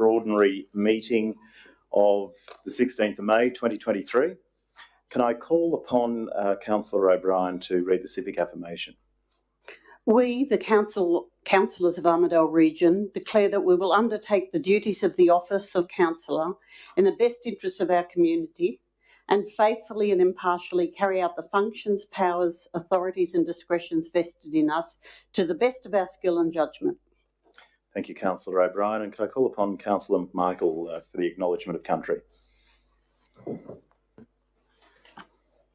extraordinary meeting of the 16th of May 2023. Can I call upon Councillor O'Brien to read the civic affirmation? We, the councillors of Armidale Region, declare that we will undertake the duties of the office of councillor in the best interests of our community and faithfully and impartially carry out the functions, powers, authorities and discretions vested in us to the best of our skill and judgment. Thank you, Councillor O'Brien. And can I call upon Councillor McMichael for the acknowledgement of country?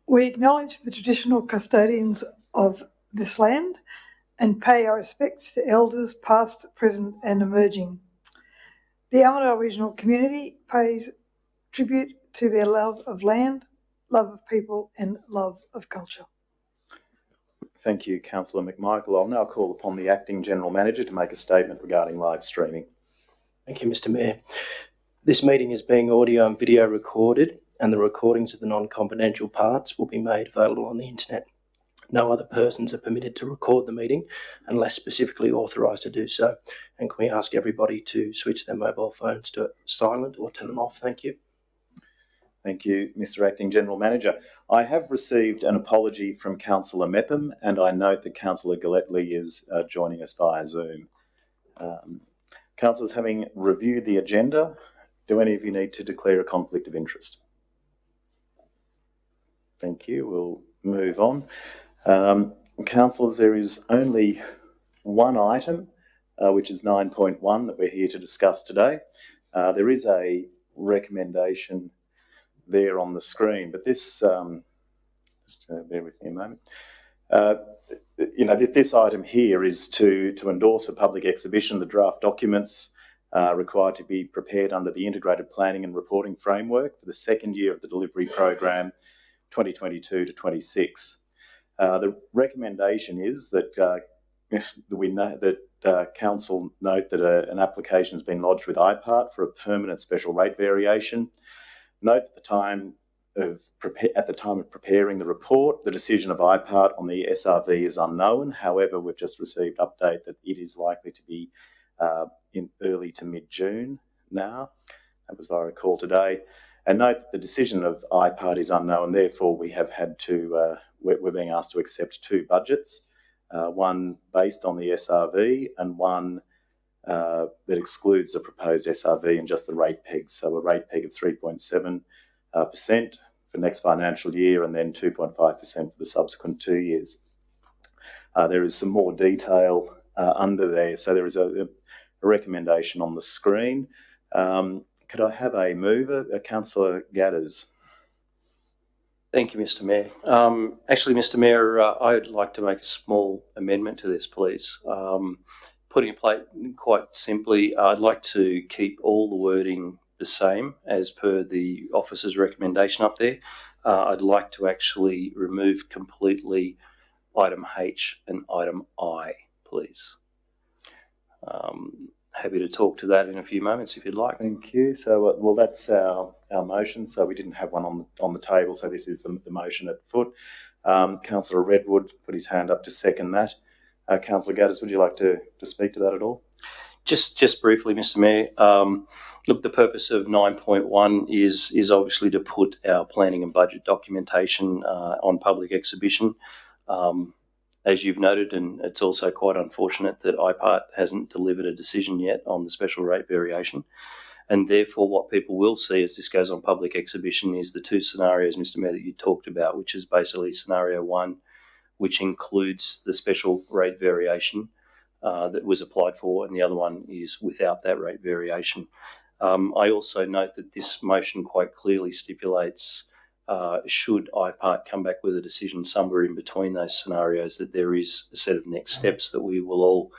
We acknowledge the traditional custodians of this land and pay our respects to elders past, present and emerging. The Armidale Regional community pays tribute to their love of land, love of people and love of culture. Thank you, Councillor McMichael. I'll now call upon the Acting General Manager to make a statement regarding live streaming. Thank you, Mr Mayor. This meeting is being audio and video recorded, and the recordings of the non-confidential parts will be made available on the internet. No other persons are permitted to record the meeting unless specifically authorised to do so. And can we ask everybody to switch their mobile phones to silent or turn them off? Thank you. Thank you, Mr Acting General Manager. I have received an apology from Councillor Mepham, and I note that Councillor Galletley is joining us via Zoom. Councillors, having reviewed the agenda, do any of you need to declare a conflict of interest? Thank you. We'll move on. Councillors, there is only one item, which is 9.1, that we're here to discuss today. There is a recommendation there on the screen, but this, just bear with me a moment. This item here is to endorse a public exhibition, the draft documents required to be prepared under the Integrated Planning and Reporting Framework for the second year of the delivery program 2022 to 26. The recommendation is that we know that Council note that an application has been lodged with IPART for a permanent special rate variation. Note at the time of preparing the report, the decision of IPART on the SRV is unknown. However, we've just received update that it is likely to be in early to mid-June now. That was via a call today. And note that the decision of IPART is unknown, therefore we have had to, we're being asked to accept two budgets, one based on the SRV and one that excludes the proposed SRV and just the rate peg. So a rate peg of 3.7% for next financial year and then 2.5% for the subsequent 2 years. There is some more detail under there. So there is a recommendation on the screen. Could I have a mover, Councillor Gadders? Thank you, Mr Mayor. Actually, Mr Mayor, I'd like to make a small amendment to this, please. Putting it quite simply, I'd like to keep all the wording the same as per the officer's recommendation up there. I'd like to actually remove completely item H and item I, please. Happy to talk to that in a few moments if you'd like. Thank you. So, well, that's our motion. So we didn't have one on the table. So this is the motion at foot. Councillor Redwood put his hand up to second that. Councillor Gadders, would you like to speak to that at all? Just briefly, Mr Mayor. Look, the purpose of 9.1 is obviously to put our planning and budget documentation on public exhibition. As you've noted, and it's also quite unfortunate that IPART hasn't delivered a decision yet on the special rate variation. And therefore, what people will see as this goes on public exhibition is the two scenarios, Mr Mayor, that you talked about, which is basically scenario one, which includes the special rate variation that was applied for, and the other one is without that rate variation. I also note that this motion quite clearly stipulates should IPART come back with a decision somewhere in between those scenarios, that there is a set of next steps that we will all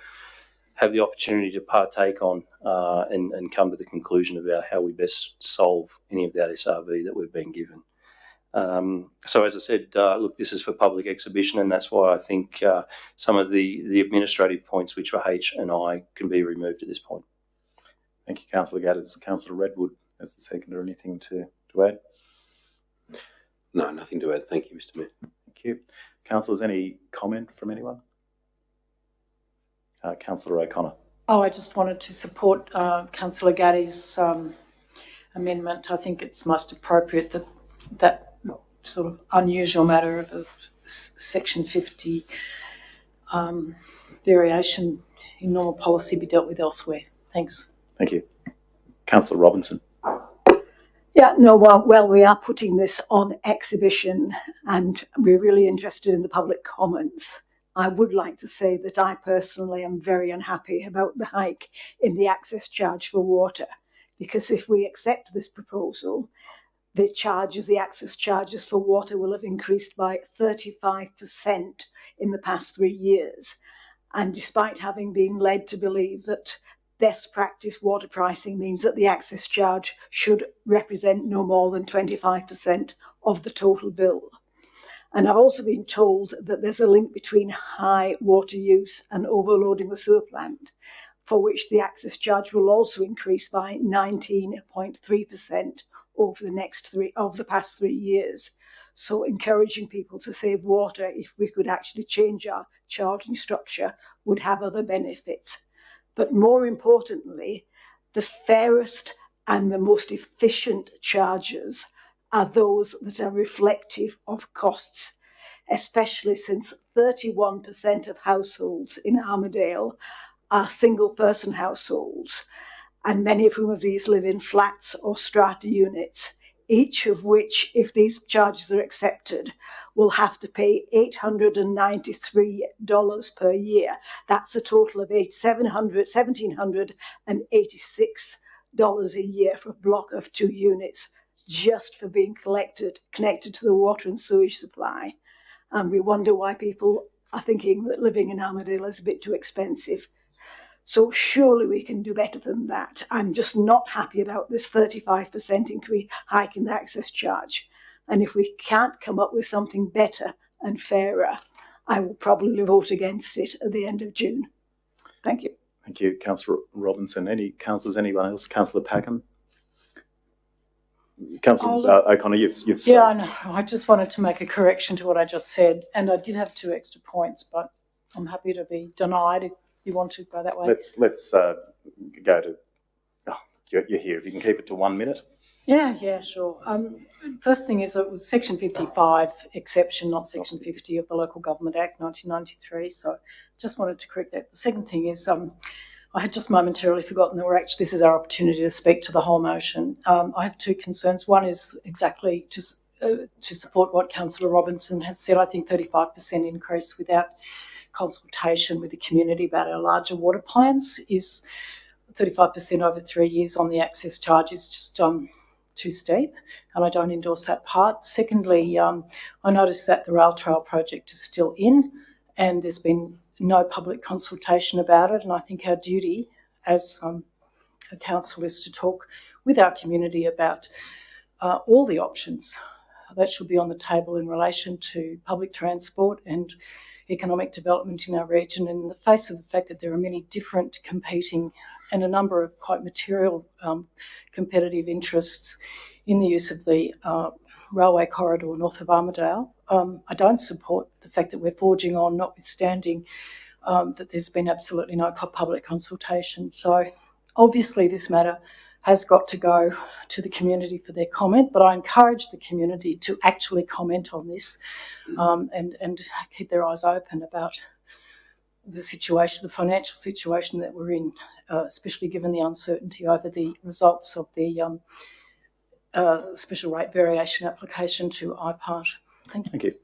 have the opportunity to partake on and come to the conclusion about how we best solve any of that SRV that we've been given. So as I said, look, this is for public exhibition, and that's why I think some of the administrative points, which were H and I, can be removed at this point. Thank you, Councillor Gadders. Councillor Redwood as the seconder, anything to add? No, nothing to add. Thank you, Mr Mayor. Thank you. Councillors, any comment from anyone? Councillor O'Connor. Oh, I just wanted to support Councillor Gaddy's amendment. I think it's most appropriate that that sort of unusual matter of Section 50 variation in normal policy be dealt with elsewhere. Thanks. Thank you. Councillor Robinson. Yeah, no, well, we are putting this on exhibition and we're really interested in the public comments. I would like to say that I personally am very unhappy about the hike in the access charge for water, because if we accept this proposal, the access charges for water will have increased by 35% in the past 3 years. And despite having been led to believe that best practice water pricing means that the access charge should represent no more than 25% of the total bill. And I've also been told that there's a link between high water use and overloading the sewer plant, for which the access charge will also increase by 19.3% over the past 3 years. So encouraging people to save water, if we could actually change our charging structure, would have other benefits. But more importantly, the fairest and the most efficient charges are those that are reflective of costs, especially since 31% of households in Armidale are single-person households, and many of whom of these live in flats or strata units, each of which, if these charges are accepted, will have to pay $893 per year. That's a total of $1,786 a year for a block of 2 units, just for being connected to the water and sewage supply. And we wonder why people are thinking that living in Armidale is a bit too expensive. So surely we can do better than that. I'm just not happy about this 35% increase hike in the access charge. And if we can't come up with something better and fairer, I will probably vote against it at the end of June. Thank you. Thank you, Councillor Robinson. Any councillors, anyone else? Councillor Packham? Councillor O'Connor, you've spoken. Yeah, I know. I just wanted to make a correction to what I just said. And I did have 2 extra points, but I'm happy to be denied if you want to go that way. Let's go to. Oh, you're here. If you can keep it to 1 minute. Yeah, sure. First thing is it was Section 55 exception, not Section 50 of the Local Government Act 1993. So just wanted to correct that. The second thing is I had just momentarily forgotten that this is our opportunity to speak to the whole motion. I have 2 concerns. One is exactly to support what Councillor Robinson has said. I think 35% increase without consultation with the community about our larger water plans is 35% over 3 years on the access charge is just too steep, and I don't endorse that part. Secondly, I noticed that the rail trail project is still in and there's been no public consultation about it, and I think our duty as a council is to talk with our community about all the options that should be on the table in relation to public transport and economic development in our region, in the face of the fact that there are many different competing and a number of quite material competitive interests in the use of the railway corridor north of Armidale. I don't support the fact that we're forging on, notwithstanding that there's been absolutely no public consultation. So obviously this matter has got to go to the community for their comment, but I encourage the community to actually comment on this and keep their eyes open about the situation, the financial situation that we're in, especially given the uncertainty over the results of the special rate variation application to IPART. Thank you. Thank you.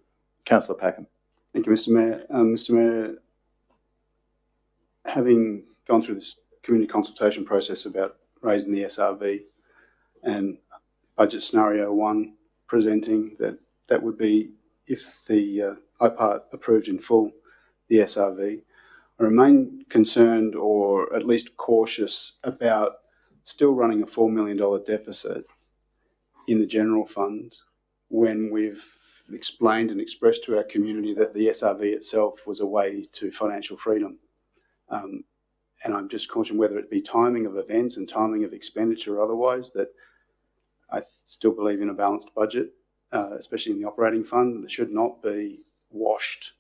Councillor Packham. Thank you, Mr Mayor. Mr Mayor, having gone through this community consultation process about raising the SRV and budget scenario 1 presenting that would be if the IPART approved in full the SRV, I remain concerned or at least cautious about still running a $4 million deficit in the general fund when we've explained and expressed to our community that the SRV itself was a way to financial freedom. And I'm just cautioning whether it be timing of events and timing of expenditure or otherwise, that I still believe in a balanced budget, especially in the operating fund, that should not be washed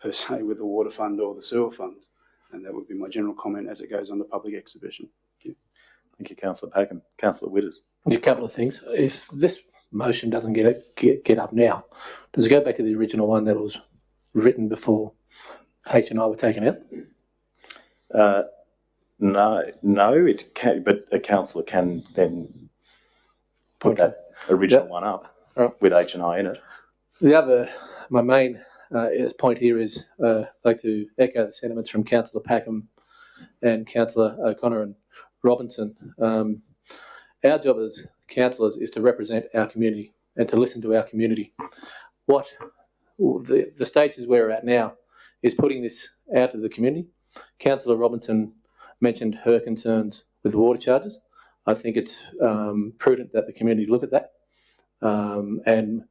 per se with the water fund or the sewer fund. And that would be my general comment as it goes on to public exhibition. Thank you, Councillor Packham. Councillor Witters. A couple of things. If this motion doesn't get up now, does it go back to the original one that was written before H and I were taken out? No, it can, but a councillor can then put that original one up with H and I in it. My main point here is I'd like to echo the sentiments from Councillor Packham and Councillor O'Connor and Robinson. Our job as councillors is to represent our community and to listen to our community. What the stages we're at now is putting this out to the community. Councillor Robinson mentioned her concerns with the water charges. I think it's prudent that the community look at that and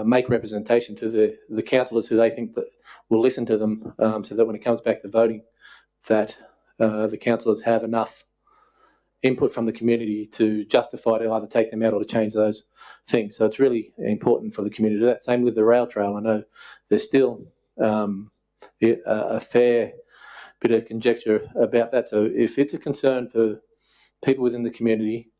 make representation to the councillors who they think that will listen to them, so that when it comes back to voting, that the councillors have enough input from the community to justify to either take them out or to change those things. So it's really important for the community to do that. Same with the rail trail. I know there's still a fair bit of conjecture about that. So if it's a concern for people within the community,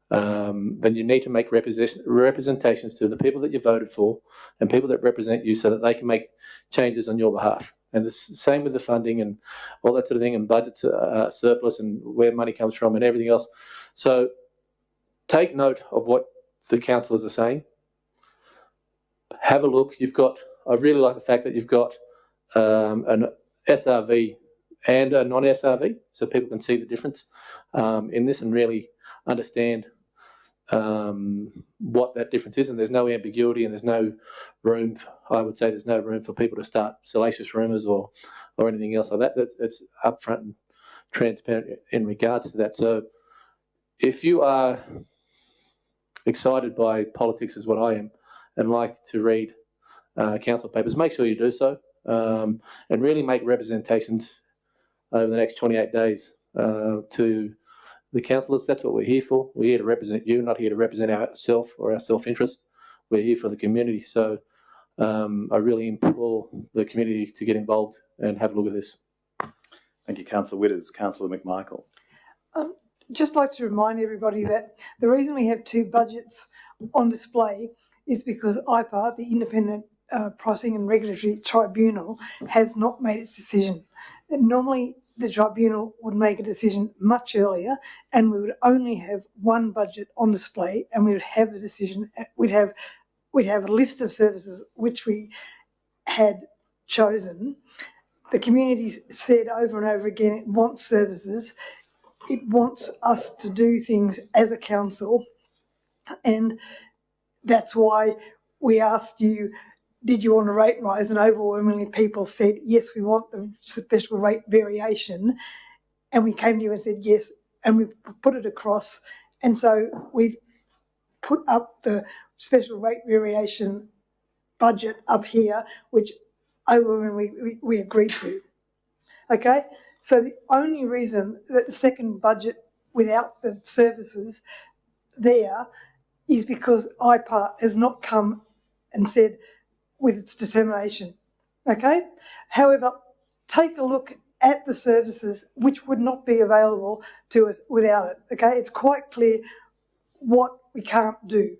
then you need to make representations to the people that you voted for and people that represent you so that they can make changes on your behalf. And the same with the funding and all that sort of thing, and budget surplus and where money comes from and everything else. So take note of what the councillors are saying. Have a look. I really like the fact that you've got an SRV and a non-SRV, so people can see the difference in this and really understand what that difference is, and there's no ambiguity and there's no room, I would say there's no room for people to start salacious rumours or anything else like that. It's upfront and transparent in regards to that. So if you are excited by politics as what I am and like to read council papers, make sure you do so and really make representations over the next 28 days to the councillors. That's what we're here for. We're here to represent you, not here to represent ourselves or our self-interest. We're here for the community. So I really implore the community to get involved and have a look at this. Thank you, Councillor Witters. Councillor McMichael. Just like to remind everybody that the reason we have two budgets on display is because IPAR, the Independent Pricing and Regulatory Tribunal, has not made its decision. And normally the tribunal would make a decision much earlier and we would only have one budget on display and we would have the decision, we'd have a list of services which we had chosen. The community's said over and over again it wants services, it wants us to do things as a council, and that's why we asked you, did you want a rate rise? And overwhelmingly people said, yes, we want the special rate variation. And we came to you and said, yes, and we put it across. And so we've put up the special rate variation budget up here, which overwhelmingly we agreed to. Okay? So the only reason that the second budget without the services there is because IPAR has not come and said, with its determination, okay? However, take a look at the services which would not be available to us without it, okay? It's quite clear what we can't do.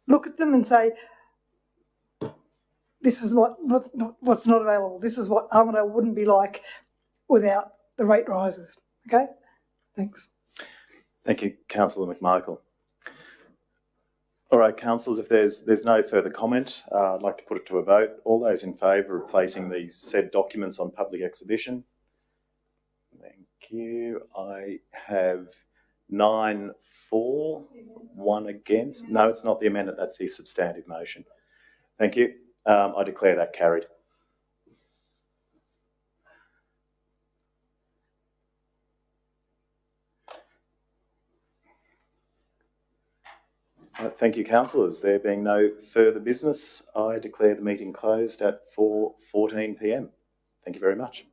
Look at them and say, this is what's not available. This is what Armidale wouldn't be like without the rate rises, okay? Thanks. Thank you, Councillor McMichael. All right, councillors, if there's no further comment, I'd like to put it to a vote. All those in favour of placing these said documents on public exhibition? Thank you. I have 9 for, 1 against. No, it's not the amendment, that's the substantive motion. Thank you. I declare that carried. Thank you, councillors. There being no further business, I declare the meeting closed at 4:14 p.m. Thank you very much.